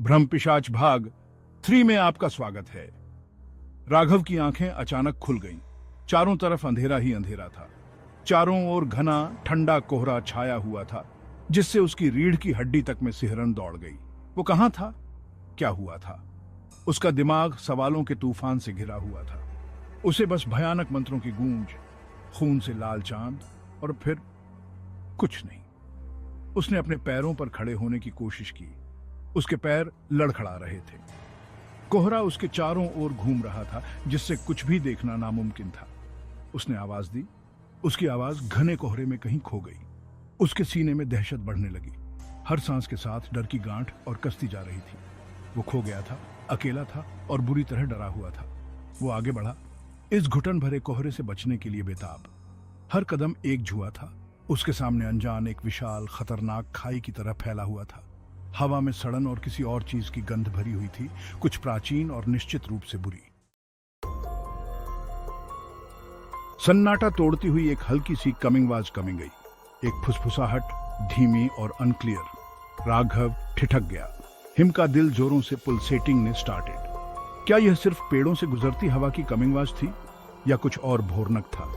ब्रह्मपिशाच भाग 3 में आपका स्वागत है। राघव की आंखें अचानक खुल गईं। चारों तरफ अंधेरा ही अंधेरा था। चारों ओर घना ठंडा कोहरा छाया हुआ था, जिससे उसकी रीढ़ की हड्डी तक में सिहरन दौड़ गई। वो कहां था? क्या हुआ था? उसका दिमाग सवालों के तूफान से घिरा हुआ था। उसे बस भयानक मंत्रों की गूंज, खून से लाल चांद और फिर कुछ नहीं। उसने अपने पैरों पर खड़े होने की कोशिश की। उसके पैर लड़खड़ा रहे थे। कोहरा उसके चारों ओर घूम रहा था, जिससे कुछ भी देखना नामुमकिन था। उसने आवाज दी। उसकी आवाज घने कोहरे में कहीं खो गई। उसके सीने में दहशत बढ़ने लगी। हर सांस के साथ डर की गांठ और कसती जा रही थी। वो खो गया था, अकेला था और बुरी तरह डरा हुआ था। वो आगे बढ़ा, इस घुटन भरे कोहरे से बचने के लिए बेताब। हर कदम एक जुआ था। उसके सामने अनजान एक विशाल खतरनाक खाई की तरह फैला हुआ था। हवा में सड़न और किसी और चीज की गंध भरी हुई थी, कुछ प्राचीन और निश्चित रूप से बुरी। सन्नाटा तोड़ती हुई एक हल्की सी कमिंग गई। एक फुसफुसाहट, धीमी और अनक्लियर। राघव ठिठक गया। हिम का दिल जोरों से पुलसेटिंग ने स्टार्टेड। क्या यह सिर्फ पेड़ों से गुजरती हवा की कमिंग आवाज थी या कुछ और भोरनक था?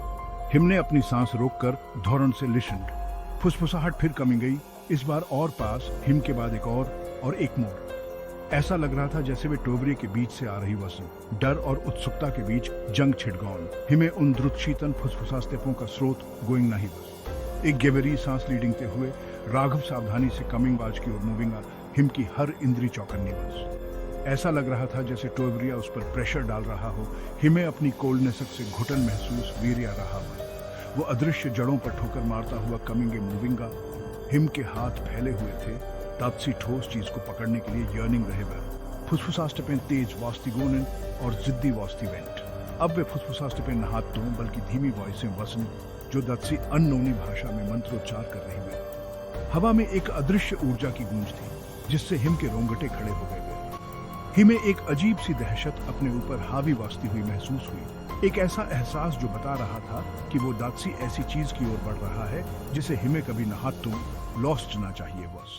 हिम ने अपनी सांस रोककर धौरण से लिसन्ड। फुसफुसाहट फिर कमी गई, इस बार और पास। हिम के बाद एक और एक मोड़। ऐसा लग रहा था जैसे वे टोबरे के बीच से आ रही वसन। डर और उत्सुकता के बीच जंग छिड़गौन। हिमें उन द्रुत शीतन फुसफुसा स्टेपों का स्रोत गोइंग नहीं बस। एक गेवरी सांस लीडिंगते हुए राघव सावधानी से कमिंग बाज की ओर मूविंगा। हिम की हर इंद्री चौकन्नी बस। ऐसा लग रहा था जैसे टोबरिया उस पर प्रेशर डाल रहा हो। हिमें अपनी कोल्डनेस से घुटन महसूस वीरिया रहा हो। वो अदृश्य जड़ों पर ठोकर मारता हुआ कमिंगे मूविंगा। हिम के हाथ फैले हुए थे, तापसी ठोस चीज को पकड़ने के लिए यर्निंग रहे वह। फुसफुसास्टपें तेज वास्तिगोनन और जिद्दी वास्तिवेंट। अब वे फुसफुसास्टपें नहात बल्कि धीमी वॉइसें वसन, जो दत्सी अननोनी भाषा में मंत्रोच्चार कर रही हुई। हवा में एक अदृश्य ऊर्जा की गूंज थी, जिससे हिम के रोंगटे खड़े हो गए। हिमें एक अजीब सी दहशत अपने ऊपर हावी वास्ती हुई महसूस हुई। एक ऐसा एहसास जो बता रहा था कि वो दात्सी ऐसी चीज की ओर बढ़ रहा है जिसे हिमें कभी नहातों लॉस्ट ना चाहिए। बस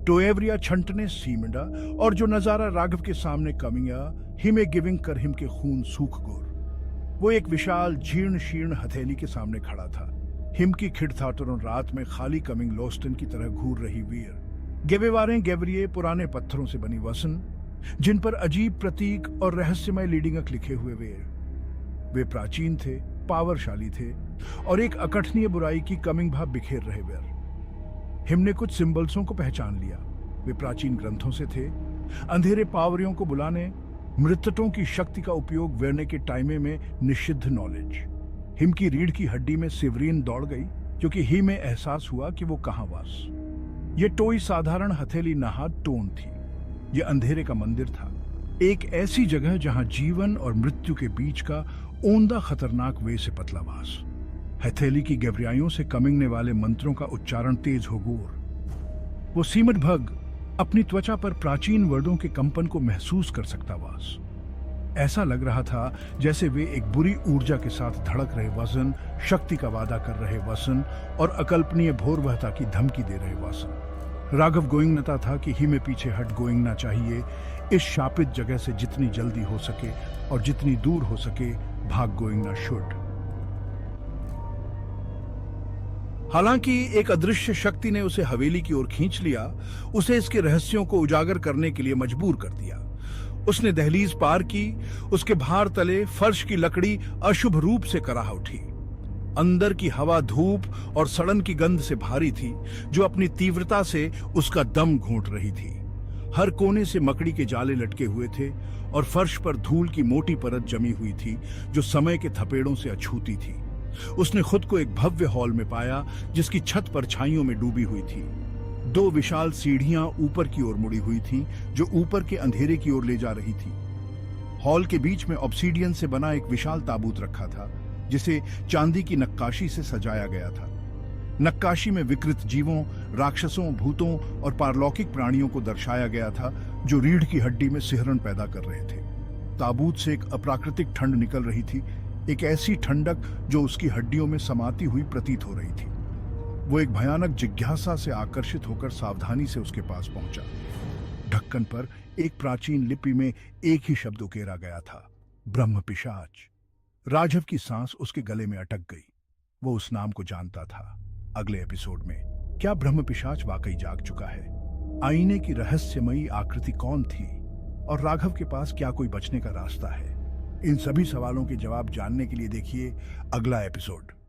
टोएवरिया छंटने सीमंडा और जो नजारा राघव के सामने कमिंगा, हिमें गिविंग कर हिम के खून सूख गोर। वो एक विशाल जीर्ण शीर्ण हथेली के सामने खड़ा था। हिम की खिड़थाटरों रात में खाली कमिंग लोस्टन की तरह घूर रही वीर। गेवेवारें गेवरिये पुराने पत्थरों से बनी वसन, जिन पर अजीब प्रतीक और रहस्यमय लीडिंगक लिखे हुए वे प्राचीन थे, पावरशाली थे और एक अकठनीय बुराई की कमिंग भाव बिखेर रहे वे। हिम ने कुछ सिंबल्सों को पहचान लिया। वे प्राचीन ग्रंथों से थे। अंधेरे पावरियों को बुलाने, मृतकों की शक्ति का उपयोग वेरने के टाइमे में निषिद्ध नॉलेज। हिम की रीढ़ की हड्डी में सिवरीन दौड़ गई, क्योंकि ही में एहसास हुआ कि वो कहां वास। ये टोई साधारण हथेली नहा टोन थी। यह अंधेरे का मंदिर था, एक ऐसी जगह जहां जीवन और मृत्यु के बीच का ओंदा खतरनाक वे से पतलावास। हथेली की गहराइयों से कमिंगने वाले मंत्रों का उच्चारण तेज हो गोर। वो सीमट भग अपनी त्वचा पर प्राचीन वर्डों के कंपन को महसूस कर सकता वास। ऐसा लग रहा था जैसे वे एक बुरी ऊर्जा के साथ धड़क रहे वसन, शक्ति का वादा कर रहे वसन और अकल्पनीय भोरवहता की धमकी दे रहे वसन। राघव गोइंग नता था कि ही में पीछे हट गोइंग ना चाहिए। इस शापित जगह से जितनी जल्दी हो सके और जितनी दूर हो सके भाग गोइंग ना शुड। हालांकि एक अदृश्य शक्ति ने उसे हवेली की ओर खींच लिया, उसे इसके रहस्यों को उजागर करने के लिए मजबूर कर दिया। उसने दहलीज पार की। उसके भार तले फर्श की लकड़ी अशुभ रूप से कराह उठी। अंदर की हवा धूप और सड़न की गंध से भारी थी, जो अपनी तीव्रता से उसका दम घोंट रही थी। हर कोने से मकड़ी के जाले लटके हुए थे और फर्श पर धूल की मोटी परत जमी हुई थी, जो समय के थपेड़ों से अछूती थी। उसने खुद को एक भव्य हॉल में पाया, जिसकी छत परछाइयों में डूबी हुई थी। 2 विशाल सीढ़ियां ऊपर की ओर मुड़ी हुई थीं, जो ऊपर के अंधेरे की ओर ले जा रही थी। हॉल के बीच में ऑब्सीडियन से बना एक विशाल ताबूत रखा था, जिसे चांदी की नक्काशी से सजाया गया था। नक्काशी में विकृत जीवों, राक्षसों, भूतों और पारलौकिक प्राणियों को दर्शाया गया था, जो रीढ़ की हड्डी में सिहरन पैदा कर रहे थे। ताबूत से एक अप्राकृतिक ठंड निकल रही थी, एक ऐसी ठंडक जो उसकी हड्डियों में समाती हुई प्रतीत हो रही थी। वो एक भयानक जिज्ञासा से आकर्षित होकर सावधानी से उसके पास पहुंचा। ढक्कन पर एक प्राचीन लिपि में एक ही शब्द उकेरा गया था, ब्रह्म पिशाच। राघव की सांस उसके गले में अटक गई। वो उस नाम को जानता था। अगले एपिसोड में क्या ब्रह्म पिशाच वाकई जाग चुका है? आईने की रहस्यमयी आकृति कौन थी? और राघव के पास क्या कोई बचने का रास्ता है? इन सभी सवालों के जवाब जानने के लिए देखिए अगला एपिसोड।